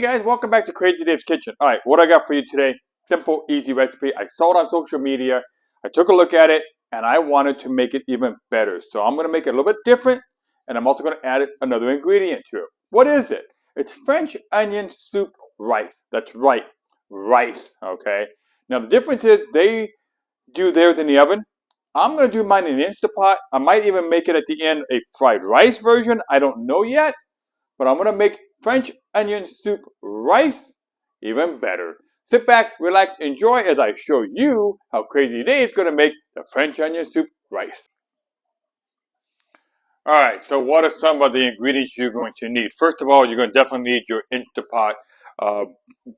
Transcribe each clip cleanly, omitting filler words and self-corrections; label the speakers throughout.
Speaker 1: guys, welcome back to Crazy Dave's Kitchen. All right, what I got for you today, simple, easy recipe. I saw it on social media, I took a look at it, and I wanted to make it even better. So I'm going to make it a little bit different, and I'm also going to add another ingredient to it. What is it? It's French onion soup rice. That's right, rice, okay? Now the difference is they do theirs in the oven. I'm going to do mine in an Instapot. I might even make it at the end a fried rice version. I don't know yet. But I'm going to make French onion soup rice even better. Sit back, relax, enjoy as I show you how Crazy Dave is going to make the French onion soup rice. Alright, so what are some of the ingredients you're going to need? First of all, you're going to definitely need your Instapot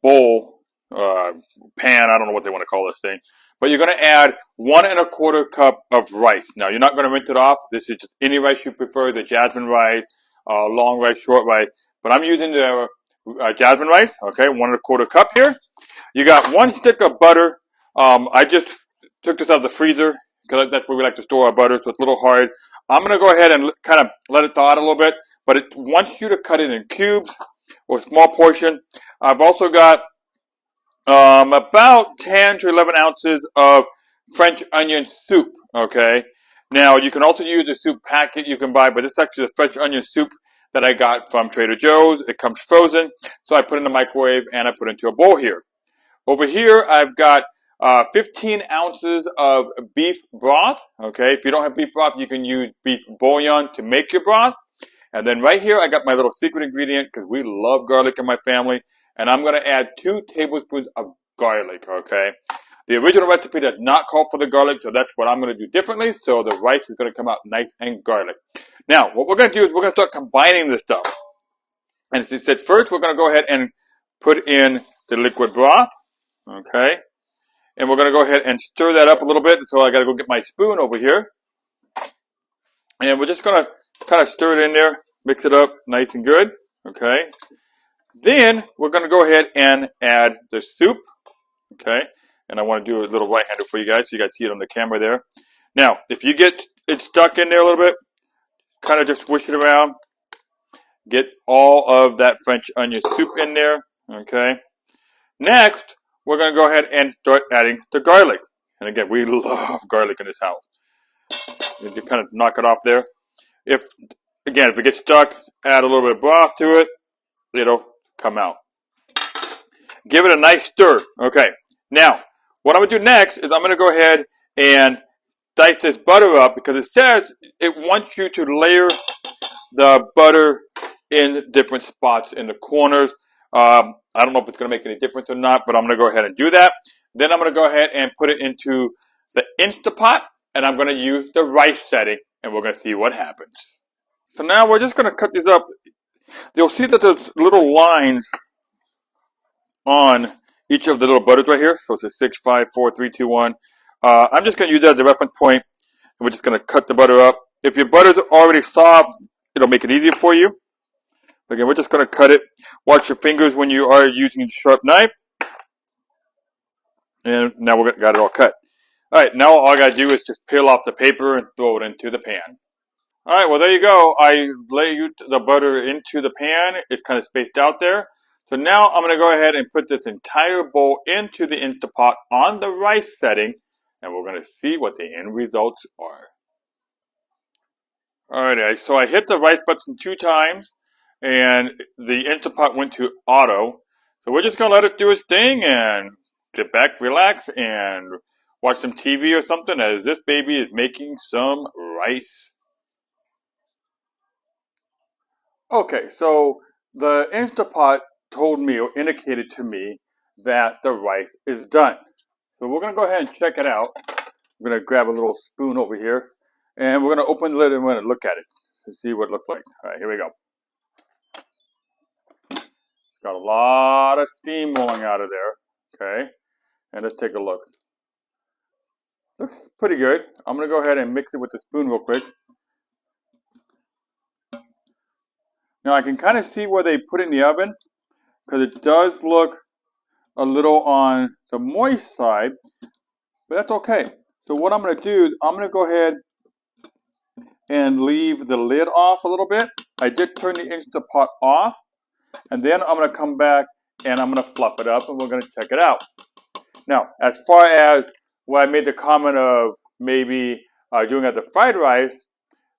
Speaker 1: bowl, pan, I don't know what they want to call this thing. But you're going to add 1 1/4 cup of rice. Now, you're not going to rinse it off. This is just any rice you prefer, the jasmine rice, long rice, short rice. But I'm using the jasmine rice, okay, 1 1/4 cup here. You got 1 stick of butter. I just took this out of the freezer because that's where we like to store our butter, so it's a little hard. I'm going to go ahead and kind of let it thaw out a little bit, but it wants you to cut it in cubes or a small portion. I've also got about 10 to 11 ounces of French onion soup, okay? Now, you can also use a soup packet you can buy, but this is actually the French onion soup that I got from Trader Joe's. It comes frozen, so I put it in the microwave and I put it into a bowl here. Over here, I've got 15 ounces of beef broth, okay? If you don't have beef broth, you can use beef bouillon to make your broth. And then right here, I got my little secret ingredient because we love garlic in my family. And I'm going to add 2 tablespoons of garlic, okay? The original recipe does not call for the garlic, so that's what I'm going to do differently. So the rice is going to come out nice and garlic. Now, what we're going to do is we're going to start combining this stuff. And as I said, first we're going to go ahead and put in the liquid broth, okay? And we're going to go ahead and stir that up a little bit. So I got to go get my spoon over here. And we're just going to kind of stir it in there, mix it up nice and good, okay? Then we're going to go ahead and add the soup, okay? And I want to do a little right-hander for you guys so you guys see it on the camera there. Now, if you get it stuck in there a little bit, kind of just swish it around. Get all of that French onion soup in there, okay? Next, we're going to go ahead and start adding the garlic. And again, we love garlic in this house. You kind of knock it off there. If it gets stuck, add a little bit of broth to it. It'll come out. Give it a nice stir. Okay. Now, what I'm going to do next is I'm going to go ahead and dice this butter up because it says it wants you to layer the butter in different spots in the corners. I don't know if it's going to make any difference or not, but I'm going to go ahead and do that. Then I'm going to go ahead and put it into the Instapot, and I'm going to use the rice setting, and we're going to see what happens. So now we're just going to cut these up. You'll see that there's little lines on each of the little butters right here. So it's 6, 5, 4, 3, 2, 1. I'm just going to use that as a reference point, and we're just going to cut the butter up. If your butter's already soft, it'll make it easier for you. Again, we're just going to cut it. Watch your fingers when you are using a sharp knife. And now we got it all cut. All right, now all I got to do is just peel off the paper and throw it into the pan. All right, well, there you go. I laid the butter into the pan. It's kind of spaced out there. So now I'm going to go ahead and put this entire bowl into the Instapot on the rice setting, and we're going to see what the end results are. All right, so I hit the rice button 2 times, and the Instapot went to auto. So we're just going to let it do its thing and sit back, relax, and watch some TV or something as this baby is making some rice. Okay, so the Instapot told me or indicated to me that the rice is done. So we're going to go ahead and check it out. I'm going to grab a little spoon over here, and we're going to open the lid and we're going to look at it to see what it looks like. All right, here we go. It's got a lot of steam going out of there. Okay, and let's take a look. Looks pretty good. I'm going to go ahead and mix it with the spoon real quick. Now I can kind of see where they put it in the oven because it does look a little on the moist side, but that's okay. So what I'm going to do, I'm going to go ahead and leave the lid off a little bit. I did turn the Instapot off, And then I'm going to come back and I'm going to fluff it up and we're going to check it out. Now, as far as what I made the comment of maybe doing at the fried rice,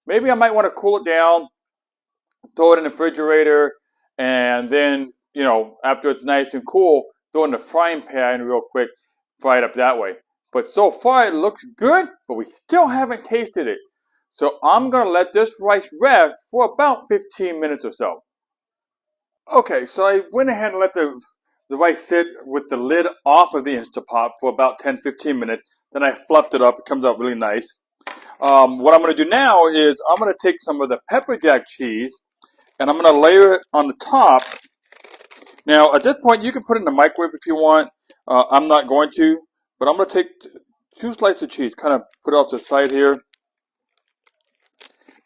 Speaker 1: maybe I might want to cool it down, throw it in the refrigerator, and then, after it's nice and cool, throw it in the frying pan real quick, fry it up that way. But so far it looks good, but we still haven't tasted it. So I'm going to let this rice rest for about 15 minutes or so. Okay, so I went ahead and let the rice sit with the lid off of the Instapot for about 10-15 minutes. Then I fluffed it up. It comes out really nice. What I'm going to do now is I'm going to take some of the pepper jack cheese and I'm going to layer it on the top. Now, at this point, you can put it in the microwave if you want. I'm not going to, but I'm going to take 2 slices of cheese, kind of put it off to the side here.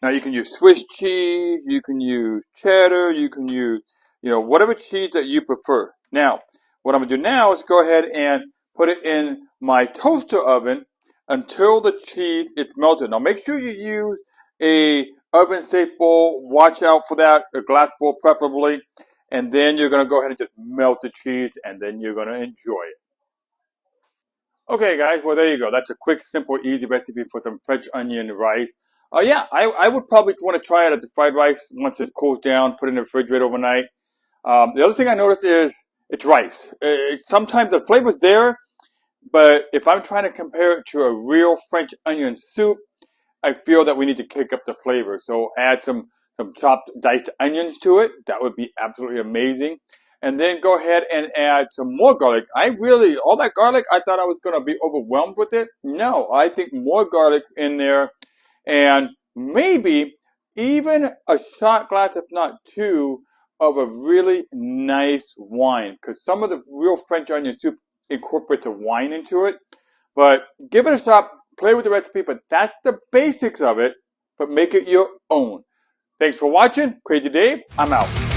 Speaker 1: Now, you can use Swiss cheese, you can use cheddar, you can use, whatever cheese that you prefer. Now, what I'm going to do now is go ahead and put it in my toaster oven until the cheese is melted. Now, make sure you use a oven-safe bowl. Watch out for that, a glass bowl preferably. And then you're going to go ahead and just melt the cheese, and then you're going to enjoy it. Okay, guys, well, there you go. That's a quick, simple, easy recipe for some French onion rice. Yeah, I would probably want to try it at the fried rice once it cools down, put it in the refrigerator overnight. The other thing I noticed is it's rice. Sometimes the flavor's there, but if I'm trying to compare it to a real French onion soup, I feel that we need to kick up the flavor. So add some chopped diced onions to it. That would be absolutely amazing. And then go ahead and add some more garlic. All that garlic, I thought I was going to be overwhelmed with it. No, I think more garlic in there. And maybe even a shot glass, if not 2, of a really nice wine. Because some of the real French onion soup incorporates a wine into it. But give it a shot. Play with the recipe, but that's the basics of it. But make it your own. Thanks for watching. Crazy Dave, I'm out.